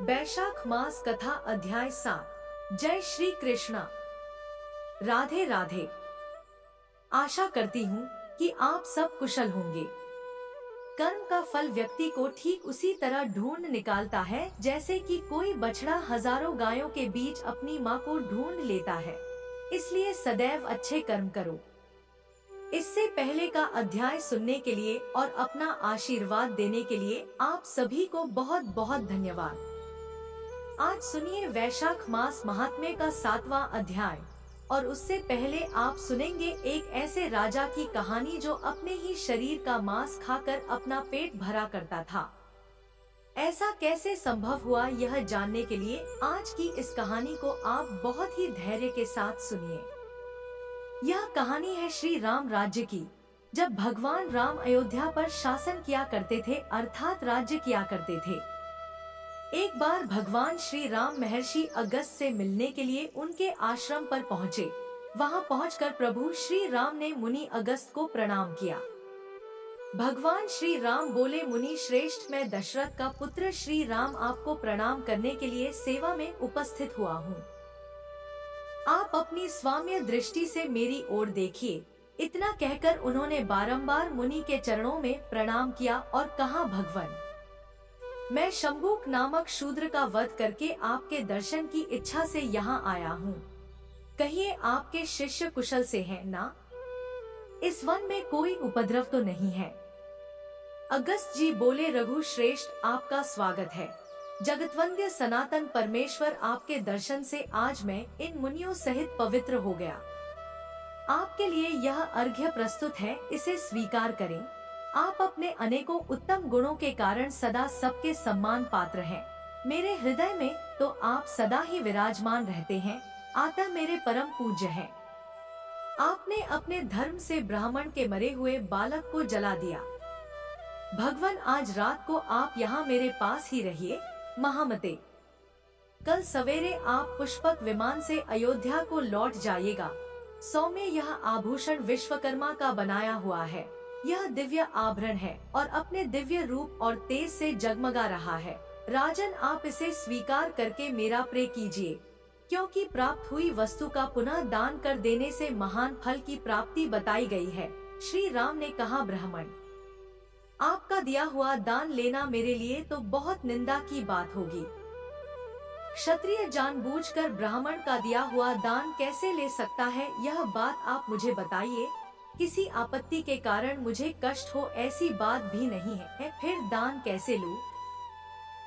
वैशाख मास कथा अध्याय 7। जय श्री कृष्णा। राधे राधे। आशा करती हूँ कि आप सब कुशल होंगे। कर्म का फल व्यक्ति को ठीक उसी तरह ढूंढ निकालता है जैसे कि कोई बछड़ा हजारों गायों के बीच अपनी माँ को ढूंढ लेता है। इसलिए सदैव अच्छे कर्म करो। इससे पहले का अध्याय सुनने के लिए और अपना आशीर्वाद देने के लिए आप सभी को बहुत बहुत धन्यवाद। आज सुनिए वैशाख मास महात्म्य का 7वां अध्याय। और उससे पहले आप सुनेंगे एक ऐसे राजा की कहानी जो अपने ही शरीर का मांस खाकर अपना पेट भरा करता था। ऐसा कैसे संभव हुआ, यह जानने के लिए आज की इस कहानी को आप बहुत ही धैर्य के साथ सुनिए। यह कहानी है श्री राम राज्य की, जब भगवान राम अयोध्या पर शासन किया करते थे, अर्थात राज्य किया करते थे। एक बार भगवान श्री राम महर्षि अगस्त से मिलने के लिए उनके आश्रम पर पहुँचे। वहां पहुंचकर प्रभु श्री राम ने मुनि अगस्त को प्रणाम किया। भगवान श्री राम बोले, मुनि श्रेष्ठ, मैं दशरथ का पुत्र श्री राम आपको प्रणाम करने के लिए सेवा में उपस्थित हुआ हूँ। आप अपनी स्वाम्य दृष्टि से मेरी ओर देखिए। इतना कहकर उन्होंने बारंबार मुनि के चरणों में प्रणाम किया और कहा, भगवान, मैं शंभुक नामक शूद्र का वध करके आपके दर्शन की इच्छा से यहाँ आया हूँ। कहिए आपके शिष्य कुशल से हैं ना? इस वन में कोई उपद्रव तो नहीं है? अगस्त जी बोले, रघु श्रेष्ठ, आपका स्वागत है। जगतवंद्य सनातन परमेश्वर आपके दर्शन से आज मैं इन मुनियों सहित पवित्र हो गया। आपके लिए यह अर्घ्य प्रस्तुत है, इसे स्वीकार करें। आप अपने अनेकों उत्तम गुणों के कारण सदा सबके सम्मान पात्र हैं। मेरे हृदय में तो आप सदा ही विराजमान रहते हैं, अतः मेरे परम पूज्य हैं। आपने अपने धर्म से ब्राह्मण के मरे हुए बालक को जला दिया। भगवान, आज रात को आप यहाँ मेरे पास ही रहिए। महामते, कल सवेरे आप पुष्पक विमान से अयोध्या को लौट जाइएगा। सौम्य, यह आभूषण विश्वकर्मा का बनाया हुआ है। यह दिव्य आभरण है और अपने दिव्य रूप और तेज से जगमगा रहा है। राजन, आप इसे स्वीकार करके मेरा प्रे कीजिए, क्योंकि प्राप्त हुई वस्तु का पुनः दान कर देने से महान फल की प्राप्ति बताई गई है। श्री राम ने कहा, ब्राह्मण, आपका दिया हुआ दान लेना मेरे लिए तो बहुत निंदा की बात होगी। क्षत्रिय जानबूझकर ब्राह्मण का दिया हुआ दान कैसे ले सकता है, यह बात आप मुझे बताइए। किसी आपत्ति के कारण मुझे कष्ट हो ऐसी बात भी नहीं है, फिर दान कैसे लूं?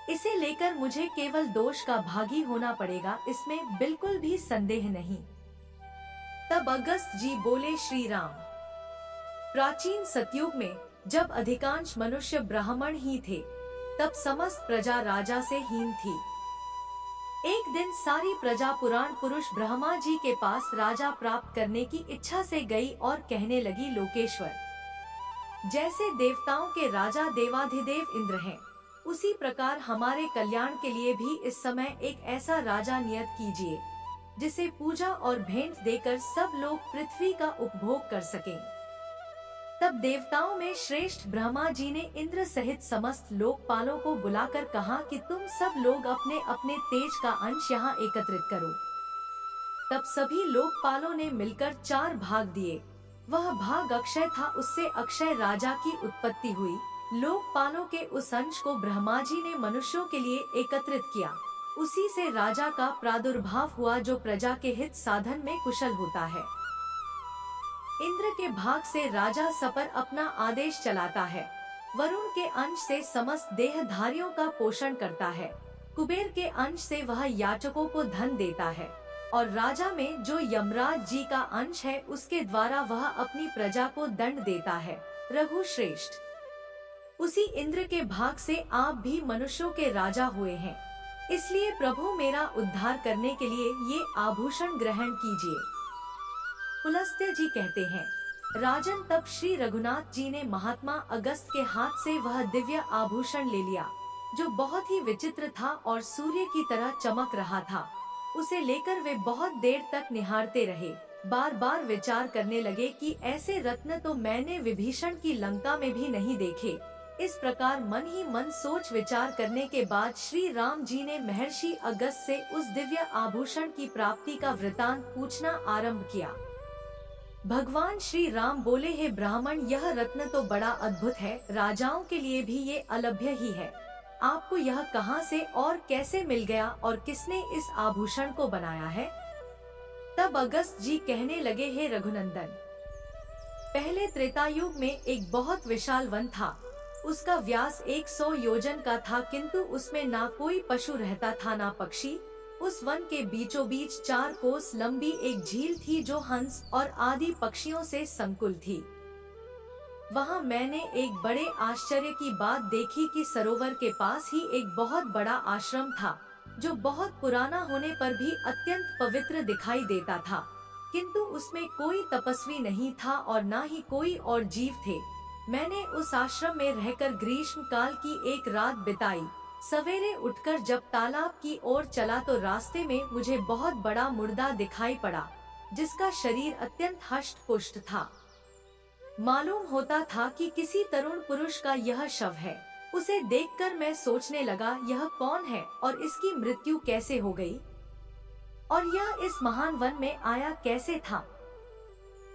इसे लेकर मुझे केवल दोष का भागी होना पड़ेगा, इसमें बिल्कुल भी संदेह नहीं। तब अगस्त जी बोले, श्री राम, प्राचीन सतयुग में जब अधिकांश मनुष्य ब्राह्मण ही थे, तब समस्त प्रजा राजा से हीन थी। एक दिन सारी प्रजा पुराण पुरुष ब्रह्मा जी के पास राजा प्राप्त करने की इच्छा से गई और कहने लगी, लोकेश्वर, जैसे देवताओं के राजा देवाधिदेव इंद्र हैं, उसी प्रकार हमारे कल्याण के लिए भी इस समय एक ऐसा राजा नियत कीजिए, जिसे पूजा और भेंट देकर सब लोग पृथ्वी का उपभोग कर सकें। तब देवताओं में श्रेष्ठ ब्रह्मा जी ने इंद्र सहित समस्त लोकपालों को बुलाकर कहा कि तुम सब लोग अपने अपने तेज का अंश यहाँ एकत्रित करो। तब सभी लोकपालों ने मिलकर 4 भाग दिए। वह भाग अक्षय था, उससे अक्षय राजा की उत्पत्ति हुई। लोकपालों के उस अंश को ब्रह्मा जी ने मनुष्यों के लिए एकत्रित किया। उसी से राजा का प्रादुर्भाव हुआ, जो प्रजा के हित साधन में कुशल होता है। इंद्र के भाग से राजा सपर अपना आदेश चलाता है। वरुण के अंश से समस्त देहधारियों का पोषण करता है। कुबेर के अंश से वह याचकों को धन देता है। और राजा में जो यमराज जी का अंश है, उसके द्वारा वह अपनी प्रजा को दंड देता है। रघु श्रेष्ठ, उसी इंद्र के भाग से आप भी मनुष्यों के राजा हुए हैं। इसलिए प्रभु मेरा उद्धार करने के लिए ये आभूषण ग्रहण कीजिए। पुलस्त्य जी कहते हैं, राजन, तब श्री रघुनाथ जी ने महात्मा अगस्त के हाथ से वह दिव्य आभूषण ले लिया, जो बहुत ही विचित्र था और सूर्य की तरह चमक रहा था। उसे लेकर वे बहुत देर तक निहारते रहे। बार बार विचार करने लगे कि ऐसे रत्न तो मैंने विभीषण की लंका में भी नहीं देखे। इस प्रकार मन ही मन सोच विचार करने के बाद श्री राम जी ने महर्षि अगस्त से उस दिव्य आभूषण की प्राप्ति का वृतांत पूछना आरंभ किया। भगवान श्री राम बोले, हे ब्राह्मण, यह रत्न तो बड़ा अद्भुत है, राजाओं के लिए भी ये अलभ्य ही है। आपको यह कहां से और कैसे मिल गया और किसने इस आभूषण को बनाया है? तब अगस्त जी कहने लगे, हे रघुनंदन, पहले त्रेतायुग में एक बहुत विशाल वन था। उसका व्यास 100 योजन का था, किंतु उसमें ना कोई पशु रहता था ना पक्षी। उस वन के बीचों बीच 4 कोस लंबी एक झील थी जो हंस और आदि पक्षियों से संकुल थी। वहाँ मैंने एक बड़े आश्चर्य की बात देखी कि सरोवर के पास ही एक बहुत बड़ा आश्रम था, जो बहुत पुराना होने पर भी अत्यंत पवित्र दिखाई देता था, किंतु उसमें कोई तपस्वी नहीं था और ना ही कोई और जीव थे। मैंने उस आश्रम में रहकर ग्रीष्म काल की एक रात बिताई। सवेरे उठकर जब तालाब की ओर चला तो रास्ते में मुझे बहुत बड़ा मुर्दा दिखाई पड़ा, जिसका शरीर अत्यंत हष्ट पुष्ट था। मालूम होता था कि किसी तरुण पुरुष का यह शव है। उसे देखकर मैं सोचने लगा, यह कौन है और इसकी मृत्यु कैसे हो गई, और यह इस महान वन में आया कैसे था?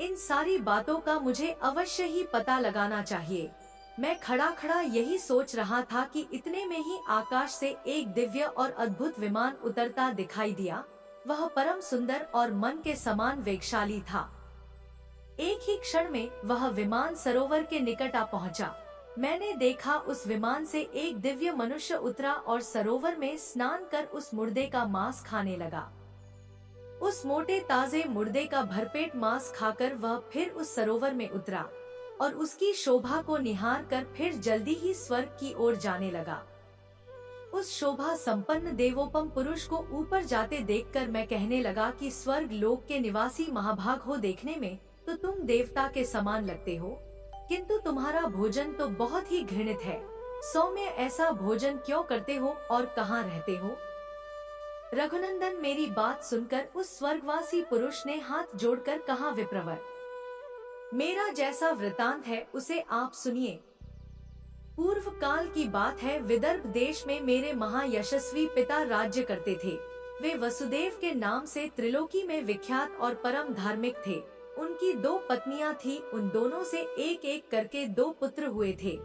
इन सारी बातों का मुझे अवश्य ही पता लगाना चाहिए। मैं खड़ा खड़ा यही सोच रहा था कि इतने में ही आकाश से एक दिव्य और अद्भुत विमान उतरता दिखाई दिया। वह परम सुंदर और मन के समान वेगशाली था। एक ही क्षण में वह विमान सरोवर के निकट आ पहुंचा। मैंने देखा उस विमान से एक दिव्य मनुष्य उतरा और सरोवर में स्नान कर उस मुर्दे का मांस खाने लगा। उस मोटे ताजे मुर्दे का भरपेट मांस खाकर वह फिर उस सरोवर में उतरा और उसकी शोभा को निहार कर फिर जल्दी ही स्वर्ग की ओर जाने लगा। उस शोभा संपन्न देवोपम पुरुष को ऊपर जाते देखकर मैं कहने लगा कि स्वर्ग लोक के निवासी महाभाग हो, देखने में तो तुम देवता के समान लगते हो, किंतु तुम्हारा भोजन तो बहुत ही घृणित है। सौम्य ऐसा भोजन क्यों करते हो और कहाँ रहते हो? रघुनंदन, मेरी बात सुनकर उस स्वर्गवासी पुरुष ने हाथ जोड़कर कहा, विप्रवर, मेरा जैसा वृतांत है उसे आप सुनिए। पूर्व काल की बात है, विदर्भ देश में मेरे महायशस्वी पिता राज्य करते थे। वे वसुदेव के नाम से त्रिलोकी में विख्यात और परम धार्मिक थे। उनकी 2 पत्नियां थी, उन दोनों से एक एक करके 2 पुत्र हुए थे।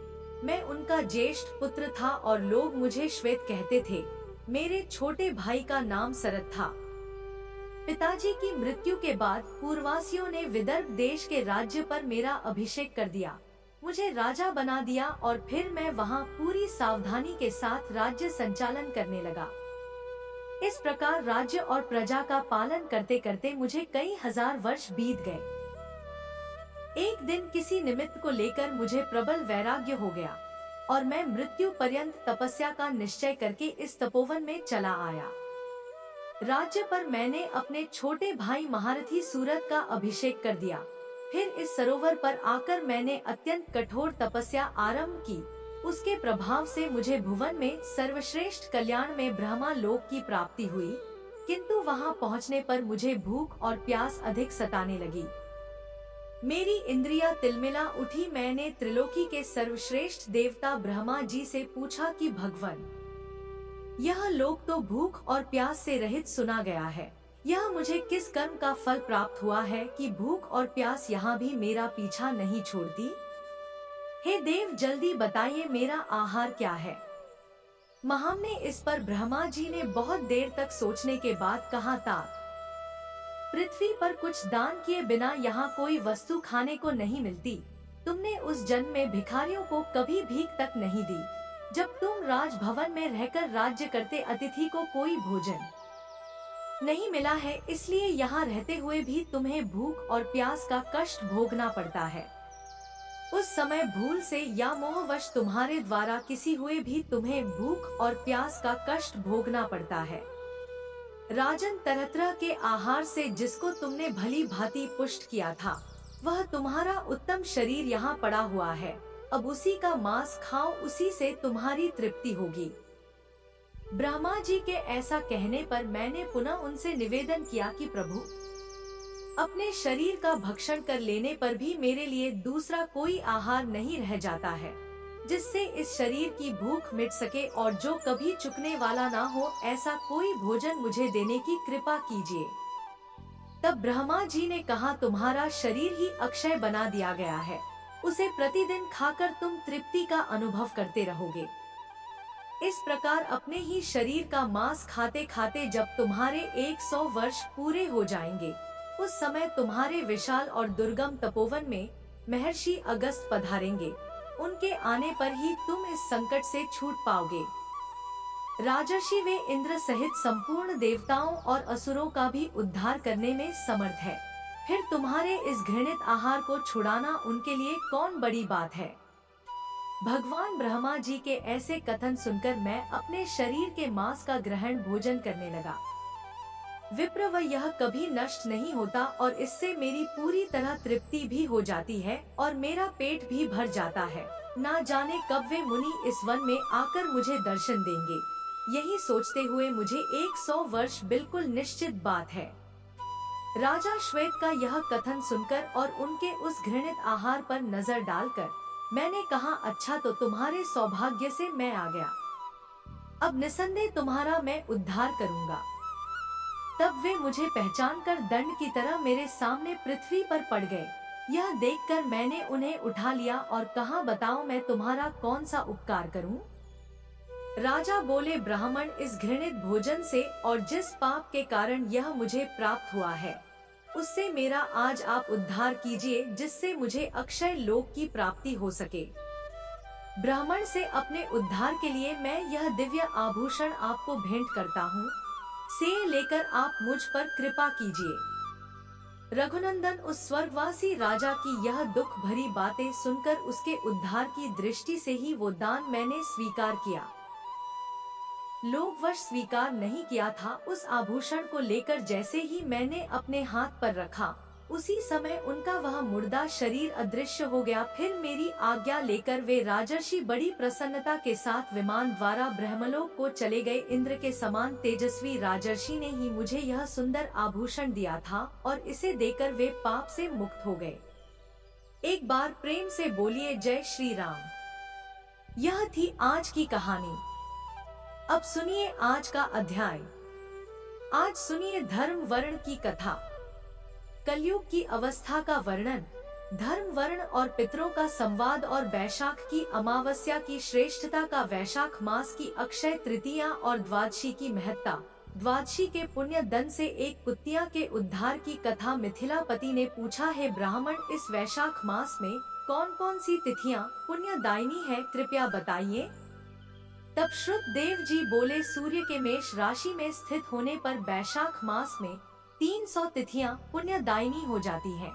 मैं उनका ज्येष्ठ पुत्र था और लोग मुझे श्वेत कहते थे। मेरे छोटे भाई का नाम शरद था। पिताजी की मृत्यु के बाद पूर्ववासियों ने विदर्भ देश के राज्य पर मेरा अभिषेक कर दिया, मुझे राजा बना दिया और फिर मैं वहां पूरी सावधानी के साथ राज्य संचालन करने लगा। इस प्रकार राज्य और प्रजा का पालन करते करते मुझे कई हजार वर्ष बीत गए। एक दिन किसी निमित्त को लेकर मुझे प्रबल वैराग्य हो गया और मैं मृत्यु पर्यंत तपस्या का निश्चय करके इस तपोवन में चला आया। राज्य पर मैंने अपने छोटे भाई महारथी सूरत का अभिषेक कर दिया। फिर इस सरोवर पर आकर मैंने अत्यंत कठोर तपस्या आरंभ की। उसके प्रभाव से मुझे भुवन में सर्वश्रेष्ठ कल्याण में ब्रह्मा लोक की प्राप्ति हुई, किंतु वहां पहुंचने पर मुझे भूख और प्यास अधिक सताने लगी। मेरी इंद्रियां तिलमिला उठी। मैंने त्रिलोकी के सर्वश्रेष्ठ देवता ब्रह्मा जी से पूछा कि भगवान, यह लोक तो भूख और प्यास से रहित सुना गया है, यह मुझे किस कर्म का फल प्राप्त हुआ है कि भूख और प्यास यहाँ भी मेरा पीछा नहीं छोड़ती? हे देव, जल्दी बताइए मेरा आहार क्या है? महामने इस पर ब्रह्मा जी ने बहुत देर तक सोचने के बाद कहा, तात, पृथ्वी पर कुछ दान किए बिना यहाँ कोई वस्तु खाने को नहीं मिलती। तुमने उस जन्म में भिखारियों को कभी भीख तक नहीं दी। जब तुम राजभवन में रहकर राज्य करते, अतिथि को कोई भोजन नहीं मिला है, इसलिए यहाँ रहते हुए भी तुम्हें भूख और प्यास का कष्ट भोगना पड़ता है। उस समय भूल से या मोहवश तुम्हारे द्वारा किसी हुए भी तुम्हें भूख और प्यास का कष्ट भोगना पड़ता है। राजन, तरह तरह के आहार से जिसको तुमने भली भांति पुष्ट किया था, वह तुम्हारा उत्तम शरीर यहाँ पड़ा हुआ है। अब उसी का मांस खाओ, उसी से तुम्हारी तृप्ति होगी। ब्रह्मा जी के ऐसा कहने पर मैंने पुनः उनसे निवेदन किया कि प्रभु, अपने शरीर का भक्षण कर लेने पर भी मेरे लिए दूसरा कोई आहार नहीं रह जाता है। जिससे इस शरीर की भूख मिट सके और जो कभी चुकने वाला ना हो, ऐसा कोई भोजन मुझे देने की कृपा कीजिए। तब ब्रह्मा जी ने कहा, तुम्हारा शरीर ही अक्षय बना दिया गया है, उसे प्रतिदिन खाकर तुम तृप्ति का अनुभव करते रहोगे। इस प्रकार अपने ही शरीर का मांस खाते खाते जब तुम्हारे 100 वर्ष पूरे हो जाएंगे, उस समय तुम्हारे विशाल और दुर्गम तपोवन में महर्षि अगस्त पधारेंगे। उनके आने पर ही तुम इस संकट से छूट पाओगे। राजर्षि वे इंद्र सहित संपूर्ण देवताओं और असुरों का भी उद्धार करने में समर्थ है। फिर तुम्हारे इस घृणित आहार को छुड़ाना उनके लिए कौन बड़ी बात है। भगवान ब्रह्मा जी के ऐसे कथन सुनकर मैं अपने शरीर के मांस का ग्रहण भोजन करने लगा। विप्र, वह यह कभी नष्ट नहीं होता और इससे मेरी पूरी तरह तृप्ति भी हो जाती है और मेरा पेट भी भर जाता है। ना जाने कब वे मुनि इस वन में आकर मुझे दर्शन देंगे। यही सोचते हुए मुझे 100 वर्ष बिल्कुल निश्चित बात है। राजा श्वेत का यह कथन सुनकर और उनके उस घृणित आहार पर नजर डालकर मैंने कहा, अच्छा तो तुम्हारे सौभाग्य से मैं आ गया। अब निसंदेह तुम्हारा मैं उद्धार करूंगा। तब वे मुझे पहचान कर दंड की तरह मेरे सामने पृथ्वी पर पड़ गए। यह देखकर मैंने उन्हें उठा लिया और कहा, बताओ मैं तुम्हारा कौन सा उपकार करूं? राजा बोले, ब्राह्मण, इस घृणित भोजन से और जिस पाप के कारण यह मुझे प्राप्त हुआ है, उससे मेरा आज आप उद्धार कीजिए, जिससे मुझे अक्षय लोक की प्राप्ति हो सके। ब्राह्मण से अपने उद्धार के लिए मैं यह दिव्य आभूषण आपको भेंट करता हूँ, से लेकर आप मुझ पर कृपा कीजिए। रघुनंदन, उस स्वर्गवासी राजा की यह दुख भरी बातें सुनकर उसके उद्धार की दृष्टि से ही वो दान मैंने स्वीकार किया। लोभवश स्वीकार नहीं किया था। उस आभूषण को लेकर जैसे ही मैंने अपने हाथ पर रखा, उसी समय उनका वह मुर्दा शरीर अदृश्य हो गया। फिर मेरी आज्ञा लेकर वे राजर्षि बड़ी प्रसन्नता के साथ विमान द्वारा ब्रह्मलोक को चले गए। इंद्र के समान तेजस्वी राजर्षि ने ही मुझे यह सुंदर आभूषण दिया था और इसे देकर वे पाप से मुक्त हो गए। एक बार प्रेम से बोलिए, जय श्री राम। यह थी आज की कहानी। अब सुनिए आज का अध्याय। आज सुनिए धर्म वर्ण की कथा। कलयुग की अवस्था का वर्णन, धर्म वर्ण और पितरों का संवाद और वैशाख की अमावस्या की श्रेष्ठता का, वैशाख मास की अक्षय तृतीया और द्वादशी की महत्ता, द्वादशी के पुण्य दन से एक कुतिया के उद्धार की कथा। मिथिलापति ने पूछा, है ब्राह्मण, इस वैशाख मास में कौन कौन सी तिथियां पुण्यदायिनी है, कृपया बताइए। तब श्रुत देव जी बोले, सूर्य के मेष राशि में स्थित होने पर वैशाख मास में 300 तिथियां पुण्यदायिनी हो जाती हैं।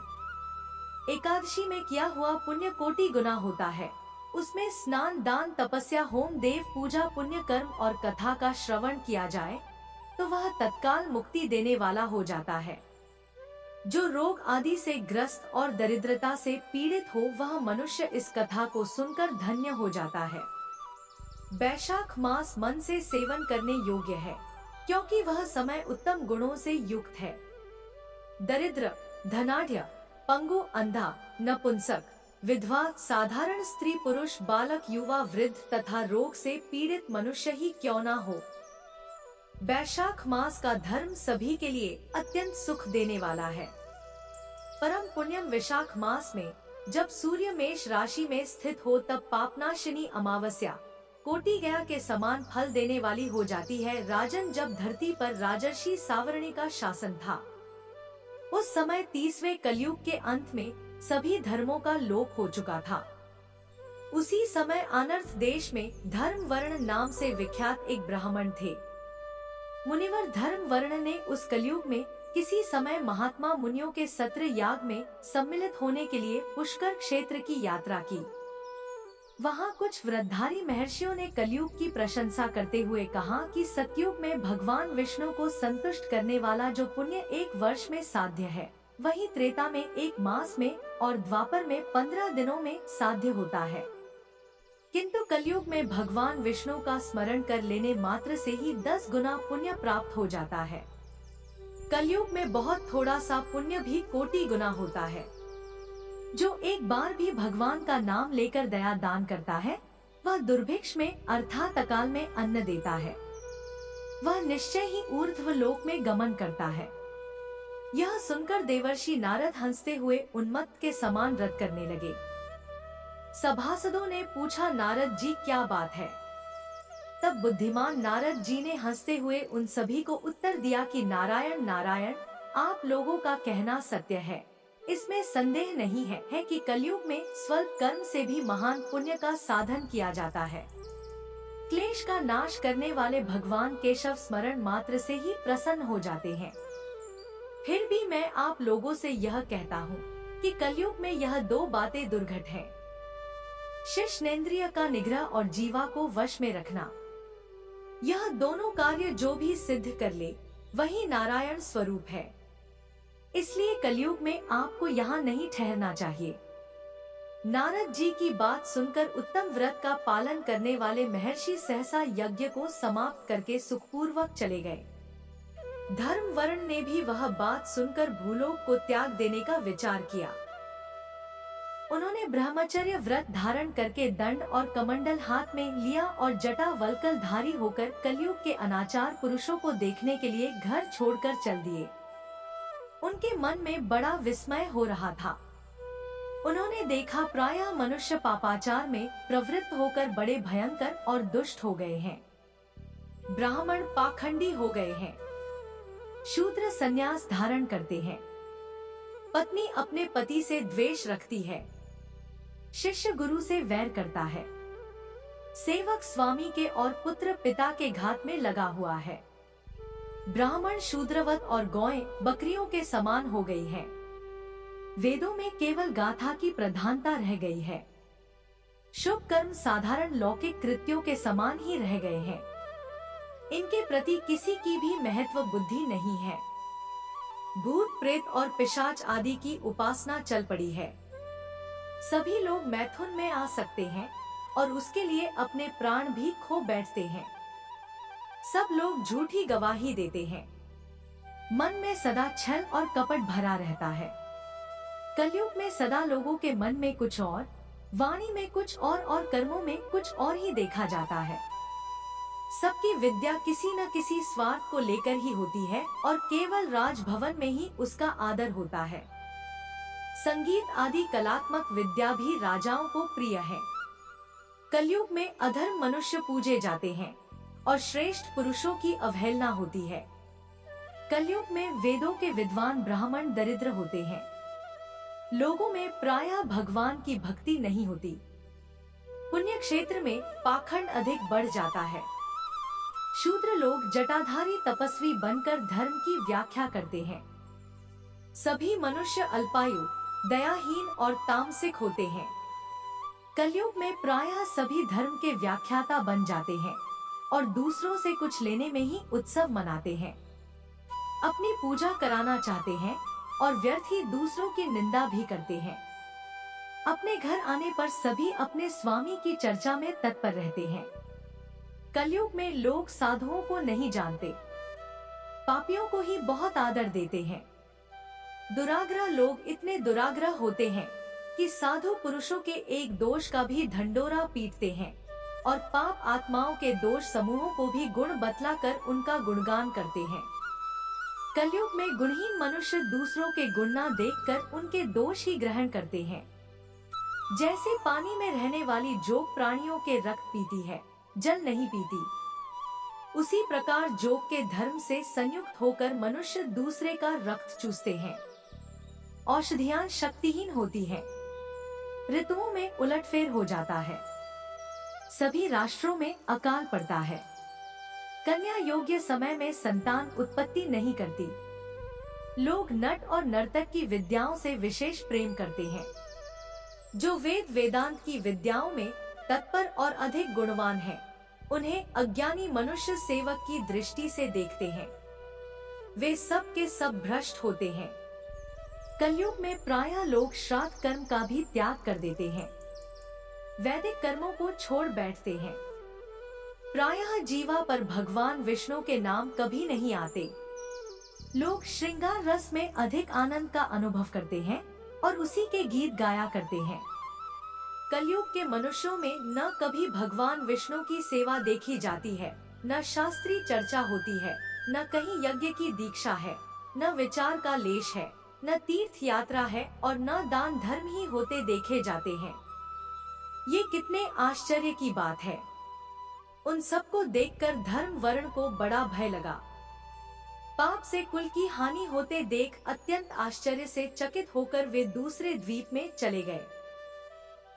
एकादशी में किया हुआ पुण्य कोटि गुना होता है। उसमें स्नान, दान, तपस्या, होम, देव पूजा, पुण्य कर्म और कथा का श्रवण किया जाए तो वह तत्काल मुक्ति देने वाला हो जाता है। जो रोग आदि से ग्रस्त और दरिद्रता से पीड़ित हो, वह मनुष्य इस कथा को सुनकर धन्य हो जाता है। वैशाख मास मन से सेवन करने योग्य है, क्योंकि वह समय उत्तम गुणों से युक्त है। दरिद्र, धनाढ्य, पंगु, अंधा, नपुंसक, विधवा, साधारण स्त्री, पुरुष, बालक, युवा, वृद्ध तथा रोग से पीड़ित मनुष्य ही क्यों न हो, वैशाख मास का धर्म सभी के लिए अत्यंत सुख देने वाला है। परम पुण्यम वैशाख मास में जब सूर्य मेष राशि में स्थित हो, तब पापनाशिनी अमावस्या कोटि गया के समान फल देने वाली हो जाती है। राजन, जब धरती पर राजर्षि सावर्णी का शासन था, उस समय 30वें कलयुग के अंत में सभी धर्मों का लोप हो चुका था। उसी समय अनर्थ देश में धर्म वर्ण नाम से विख्यात एक ब्राह्मण थे। मुनिवर धर्म वर्ण ने उस कलयुग में किसी समय महात्मा मुनियों के सत्र याग में सम्मिलित होने के लिए पुष्कर क्षेत्र की यात्रा की। वहाँ कुछ वृद्धारी महर्षियों ने कलयुग की प्रशंसा करते हुए कहा कि सतयुग में भगवान विष्णु को संतुष्ट करने वाला जो पुण्य 1 वर्ष में साध्य है, वही त्रेता में 1 मास में और द्वापर में 15 दिनों में साध्य होता है। किंतु कलयुग में भगवान विष्णु का स्मरण कर लेने मात्र से ही 10 गुना पुण्य प्राप्त हो जाता है। कलयुग में बहुत थोड़ा सा पुण्य भी कोटि गुना होता है। जो एक बार भी भगवान का नाम लेकर दया दान करता है, वह दुर्भिक्ष में अर्थात अकाल में अन्न देता है। वह निश्चय ही ऊर्ध्व लोक में गमन करता है। यह सुनकर देवर्षि नारद हंसते हुए उन्मत्त के समान रट करने लगे। सभासदों ने पूछा, नारद जी क्या बात है? तब बुद्धिमान नारद जी ने हंसते हुए उन सभी को उत्तर दिया कि नारायण नारायण, आप लोगों का कहना सत्य है। इसमें संदेह नहीं है कि कलयुग में स्वल्प कर्म से भी महान पुण्य का साधन किया जाता है। क्लेश का नाश करने वाले भगवान केशव स्मरण मात्र से ही प्रसन्न हो जाते हैं। फिर भी मैं आप लोगों से यह कहता हूँ कि कलयुग में यह दो बातें दुर्घट हैं। शिश्नेंद्रिय का निग्रह और जीवा को वश में रखना। यह दोनों कार्य जो भी सिद्ध कर ले वही नारायण स्वरूप है। इसलिए कलयुग में आपको यहाँ नहीं ठहरना चाहिए। नारद जी की बात सुनकर उत्तम व्रत का पालन करने वाले महर्षि सहसा यज्ञ को समाप्त करके सुखपूर्वक चले गए। धर्म वर्ण ने भी वह बात सुनकर भूलोक को त्याग देने का विचार किया। उन्होंने ब्रह्मचर्य व्रत धारण करके दंड और कमंडल हाथ में लिया और जटा वल्कल धारी होकर कलयुग के अनाचार पुरुषों को देखने के लिए घर छोड़कर चल दिए। उनके मन में बड़ा विस्मय हो रहा था। उन्होंने देखा प्रायः मनुष्य पापाचार में प्रवृत्त होकर बड़े भयंकर और दुष्ट हो गए हैं। ब्राह्मण पाखंडी हो गए हैं। शूद्र संन्यास धारण करते हैं। पत्नी अपने पति से द्वेष रखती है। शिष्य गुरु से वैर करता है। सेवक स्वामी के और पुत्र पिता के घात में लगा हुआ है। ब्राह्मण शूद्रवत और गौएं बकरियों के समान हो गई हैं। वेदों में केवल गाथा की प्रधानता रह गई है। शुभ कर्म साधारण लौकिक कृत्यों के समान ही रह गए हैं। इनके प्रति किसी की भी महत्व बुद्धि नहीं है। भूत प्रेत और पिशाच आदि की उपासना चल पड़ी है। सभी लोग मैथुन में आ सकते हैं और उसके लिए अपने प्राण भी खो बैठते हैं। सब लोग झूठी गवाही देते हैं। मन में सदा छल और कपट भरा रहता है। कलयुग में सदा लोगों के मन में कुछ और, वाणी में कुछ और कर्मों में कुछ और ही देखा जाता है। सबकी विद्या किसी न किसी स्वार्थ को लेकर ही होती है और केवल राजभवन में ही उसका आदर होता है। संगीत आदि कलात्मक विद्या भी राजाओं को प्रिय है। कलयुग में अधर्म मनुष्य पूजे जाते हैं और श्रेष्ठ पुरुषों की अवहेलना होती है। कलयुग में वेदों के विद्वान ब्राह्मण दरिद्र होते हैं। लोगों में प्रायः भगवान की भक्ति नहीं होती। पुण्य क्षेत्र में पाखंड अधिक बढ़ जाता है। शूद्र लोग जटाधारी तपस्वी बनकर धर्म की व्याख्या करते हैं। सभी मनुष्य अल्पायु, दयाहीन और तामसिक होते हैं। कलयुग में प्रायः सभी धर्म के व्याख्याता बन जाते हैं और दूसरों से कुछ लेने में ही उत्सव मनाते हैं। अपनी पूजा कराना चाहते हैं और व्यर्थ ही दूसरों की निंदा भी करते हैं। अपने घर आने पर सभी अपने स्वामी की चर्चा में तत्पर रहते हैं। कलयुग में लोग साधुओं को नहीं जानते, पापियों को ही बहुत आदर देते हैं। दुराग्रह लोग इतने दुराग्रह होते हैं कि साधु पुरुषों के एक दोष का भी ढंडोरा पीटते हैं और पाप आत्माओं के दोष समूहों को भी गुण बतलाकर उनका गुणगान करते हैं। कलयुग में गुणहीन मनुष्य दूसरों के गुण ना देखकर उनके दोष ही ग्रहण करते हैं। जैसे पानी में रहने वाली जोग प्राणियों के रक्त पीती है, जल नहीं पीती, उसी प्रकार जोग के धर्म से संयुक्त होकर मनुष्य दूसरे का रक्त चूसते हैं। औषधियां शक्तिहीन होती हैं। ऋतुओं में उलटफेर हो जाता है। सभी राष्ट्रों में अकाल पड़ता है। कन्या योग्य समय में संतान उत्पत्ति नहीं करती। लोग नट और नर्तक की विद्याओं से विशेष प्रेम करते हैं। जो वेद वेदांत की विद्याओं में तत्पर और अधिक गुणवान हैं, उन्हें अज्ञानी मनुष्य सेवक की दृष्टि से देखते हैं। वे सब के सब भ्रष्ट होते हैं। कलयुग में प्रायः लोग श्राद्ध कर्म का भी त्याग कर देते हैं। वैदिक कर्मों को छोड़ बैठते हैं। प्रायः जीवा पर भगवान विष्णु के नाम कभी नहीं आते। लोग श्रृंगार रस में अधिक आनंद का अनुभव करते हैं और उसी के गीत गाया करते हैं। कलयुग के मनुष्यों में न कभी भगवान विष्णु की सेवा देखी जाती है, न शास्त्रीय चर्चा होती है, न कहीं यज्ञ की दीक्षा है, न विचार का लेश है, न तीर्थ यात्रा है और न दान धर्म ही होते देखे जाते हैं। ये कितने आश्चर्य की बात है। उन सबको देखकर धर्म वर्ण को बड़ा भय लगा। पाप से कुल की हानि होते देख अत्यंत आश्चर्य से चकित होकर वे दूसरे द्वीप में चले गए।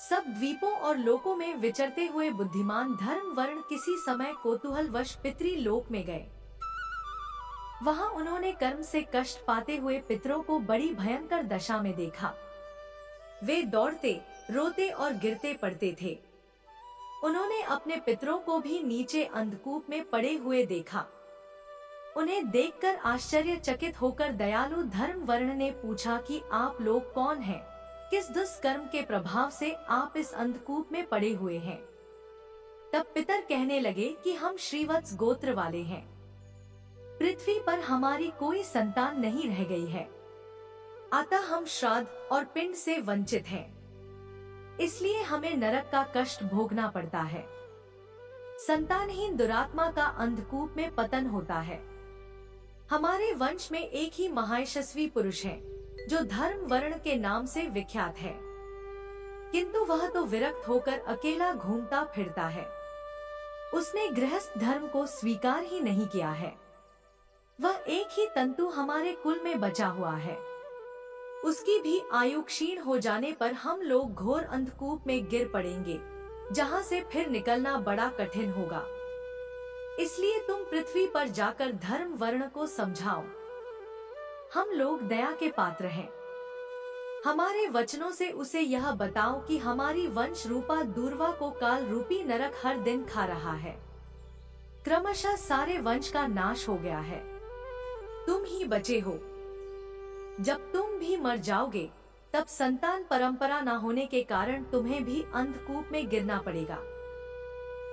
सब द्वीपों और लोकों में विचरते हुए बुद्धिमान धर्म वर्ण किसी समय कौतूहलवश पितृलोक में गए। वहां उन्होंने कर्म से कष्ट पाते हुए पितरों को बड़ी भयंकर दशा में देखा। वे दौड़ते, रोते और गिरते पड़ते थे। उन्होंने अपने पितरों को भी नीचे अंधकूप में पड़े हुए देखा। उन्हें देखकर आश्चर्यचकित होकर दयालु धर्म वर्ण ने पूछा कि आप लोग कौन हैं? किस दुष्कर्म के प्रभाव से आप इस अंधकूप में पड़े हुए हैं? तब पितर कहने लगे कि हम श्रीवत्स गोत्र वाले हैं। पृथ्वी पर हमारी कोई संतान नहीं रह गई है, अतः हम श्राद्ध और पिंड से वंचित हैं। इसलिए हमें नरक का कष्ट भोगना पड़ता है। संतानहीन दुरात्मा का अंधकूप में पतन होता है। हमारे वंश में एक ही महायशस्वी पुरुष है जो धर्म वर्ण के नाम से विख्यात है, किंतु वह तो विरक्त होकर अकेला घूमता फिरता है। उसने गृहस्थ धर्म को स्वीकार ही नहीं किया है। वह एक ही तंतु हमारे कुल में बचा हुआ है। उसकी भी आयु क्षीण हो जाने पर हम लोग घोर अंधकूप में गिर पड़ेंगे, जहाँ से फिर निकलना बड़ा कठिन होगा। इसलिए तुम पृथ्वी पर जाकर धर्म वर्ण को समझाओ। हम लोग दया के पात्र हैं। हमारे वचनों से उसे यह बताओ कि हमारी वंश रूपा दूर्वा को काल रूपी नरक हर दिन खा रहा है। क्रमशः सारे वंश का नाश हो गया है। तुम ही बचे हो। जब तुम भी मर जाओगे तब संतान परंपरा न होने के कारण तुम्हें भी अंधकूप में गिरना पड़ेगा।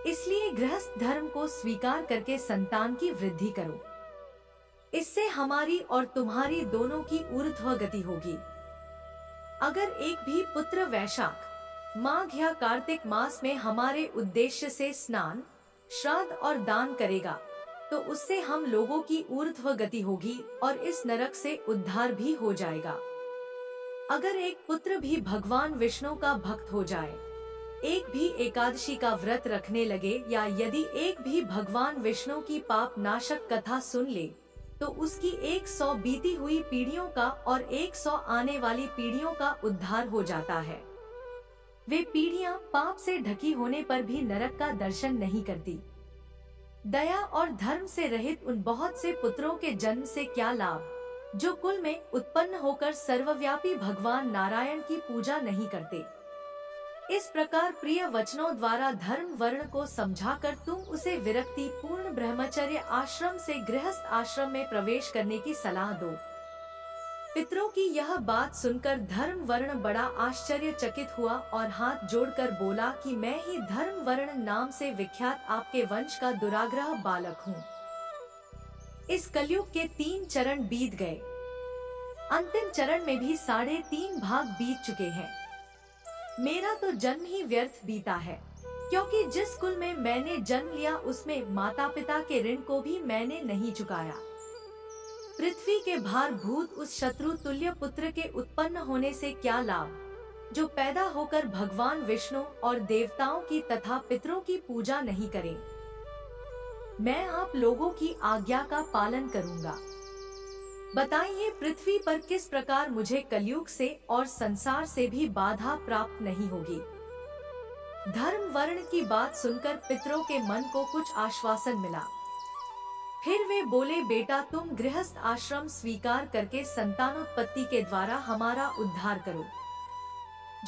इसलिए गृहस्थ धर्म को स्वीकार करके संतान की वृद्धि करो। इससे हमारी और तुम्हारी दोनों की ऊर्ध्व गति होगी। अगर एक भी पुत्र वैशाख, माघ या कार्तिक मास में हमारे उद्देश्य से स्नान, श्राद्ध और दान करेगा तो उससे हम लोगों की ऊर्ध्व गति होगी और इस नरक से उद्धार भी हो जाएगा। अगर एक पुत्र भी भगवान विष्णु का भक्त हो जाए, एक भी एकादशी का व्रत रखने लगे या यदि एक भी भगवान विष्णु की पाप नाशक कथा सुन ले तो उसकी 100 बीती हुई पीढ़ियों का और 100 आने वाली पीढ़ियों का उद्धार हो जाता है। वे पीढ़ियां पाप से ढकी होने पर भी नरक का दर्शन नहीं करती। दया और धर्म से रहित उन बहुत से पुत्रों के जन्म से क्या लाभ, जो कुल में उत्पन्न होकर सर्वव्यापी भगवान नारायण की पूजा नहीं करते। इस प्रकार प्रिय वचनों द्वारा धर्म वर्ण को समझाकर तुम उसे विरक्ति पूर्ण ब्रह्मचर्य आश्रम से गृहस्थ आश्रम में प्रवेश करने की सलाह दो। पितरों की यह बात सुनकर धर्म वर्ण बड़ा आश्चर्यचकित हुआ और हाथ जोड़कर बोला कि मैं ही धर्म वर्ण नाम से विख्यात आपके वंश का दुराग्रह बालक हूँ। इस कलयुग के 3 चरण बीत गए। अंतिम चरण में भी 3.5 भाग बीत चुके हैं। मेरा तो जन्म ही व्यर्थ बीता है, क्योंकि जिस कुल में मैंने जन्म लिया उसमें माता पिता के ऋण को भी मैंने नहीं चुकाया। पृथ्वी के भार भूत उस शत्रु तुल्य पुत्र के उत्पन्न होने से क्या लाभ, जो पैदा होकर भगवान विष्णु और देवताओं की तथा पितरों की पूजा नहीं करे। मैं आप लोगों की आज्ञा का पालन करूंगा। बताइए पृथ्वी पर किस प्रकार मुझे कलयुग से और संसार से भी बाधा प्राप्त नहीं होगी। धर्म वर्ण की बात सुनकर पितरों के मन को कुछ आश्वासन मिला। फिर वे बोले, बेटा तुम गृहस्थ आश्रम स्वीकार करके संतानोत्पत्ति के द्वारा हमारा उद्धार करो।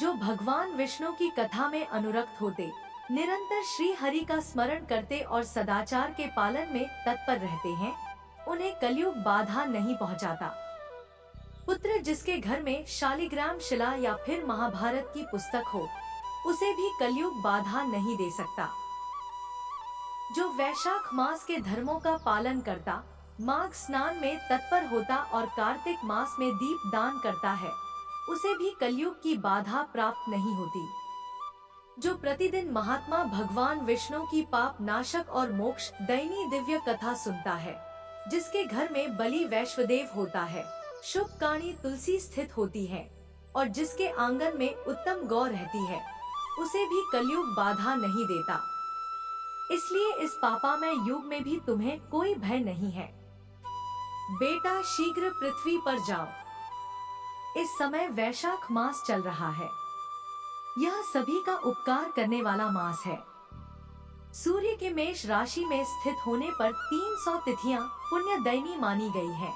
जो भगवान विष्णु की कथा में अनुरक्त होते, निरंतर श्री हरि का स्मरण करते और सदाचार के पालन में तत्पर रहते हैं, उन्हें कलयुग बाधा नहीं पहुंचाता। पुत्र जिसके घर में शालिग्राम शिला या फिर महाभारत की पुस्तक हो, उसे भी कलयुग बाधा नहीं दे सकता। जो वैशाख मास के धर्मों का पालन करता, माघ स्नान में तत्पर होता और कार्तिक मास में दीप दान करता है, उसे भी कलयुग की बाधा प्राप्त नहीं होती। जो प्रतिदिन महात्मा भगवान विष्णु की पाप नाशक और मोक्ष दैनी दिव्य कथा सुनता है, जिसके घर में बलि वैश्वदेव होता है, शुभ काणी तुलसी स्थित होती है और जिसके आंगन में उत्तम गौ रहती है, उसे भी कलयुग बाधा नहीं देता। इसलिए इस पापामय युग में भी तुम्हें कोई भय नहीं है। बेटा, शीघ्र पृथ्वी पर जाओ। इस समय वैशाख मास चल रहा है। यह सभी का उपकार करने वाला मास है। सूर्य के मेष राशि में स्थित होने पर 300 तिथियां पुण्यदायिनी मानी गई हैं।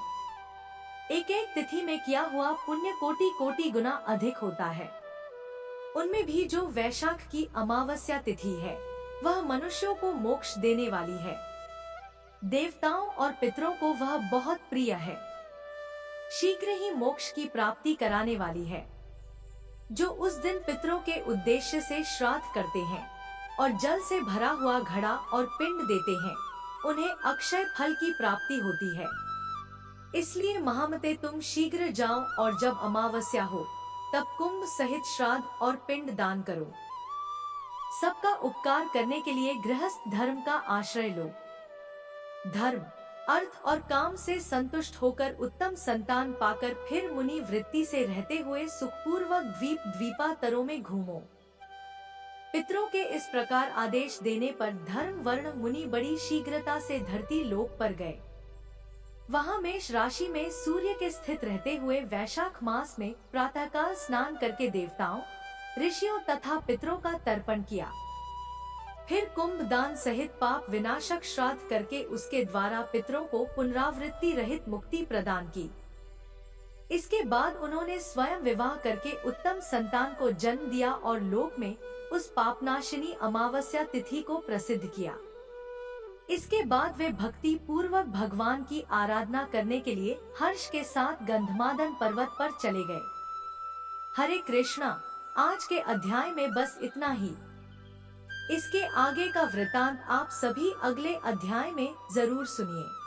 एक एक तिथि में किया हुआ पुण्य कोटि कोटि गुना अधिक होता है। उनमें भी जो वैशाख की अमावस्या तिथि है, वह मनुष्यों को मोक्ष देने वाली है। देवताओं और पितरों को वह बहुत प्रिय है। शीघ्र ही मोक्ष की प्राप्ति कराने वाली है। जो उस दिन पितरों के उद्देश्य से श्राद्ध करते हैं और जल से भरा हुआ घड़ा और पिंड देते हैं, उन्हें अक्षय फल की प्राप्ति होती है। इसलिए महामते, तुम शीघ्र जाओ और जब अमावस्या हो तब कुंभ सहित श्राद्ध और पिंड दान करो। सबका उपकार करने के लिए गृहस्थ धर्म का आश्रय लो। धर्म, अर्थ और काम से संतुष्ट होकर उत्तम संतान पाकर फिर मुनि वृत्ति से रहते हुए सुखपूर्वक द्वीप द्वीपांतरों में घूमो। पितरों के इस प्रकार आदेश देने पर धर्म वर्ण मुनि बड़ी शीघ्रता से धरती लोक पर गए। वहां मेष राशि में सूर्य के स्थित रहते हुए वैशाख मास में प्रातःकाल स्नान करके देवताओं, ऋषियों तथा पितरों का तर्पण किया। फिर कुंभ दान सहित पाप विनाशक श्राद्ध करके उसके द्वारा पितरों को पुनरावृत्ति रहित मुक्ति प्रदान की। इसके बाद उन्होंने स्वयं विवाह करके उत्तम संतान को जन्म दिया और लोक में उस पापनाशिनी अमावस्या तिथि को प्रसिद्ध किया। इसके बाद वे भक्ति पूर्वक भगवान की आराधना करने के लिए हर्ष के साथ गंधमादन पर्वत पर चले गए। हरे कृष्णा। आज के अध्याय में बस इतना ही। इसके आगे का वृतांत आप सभी अगले अध्याय में जरूर सुनिए।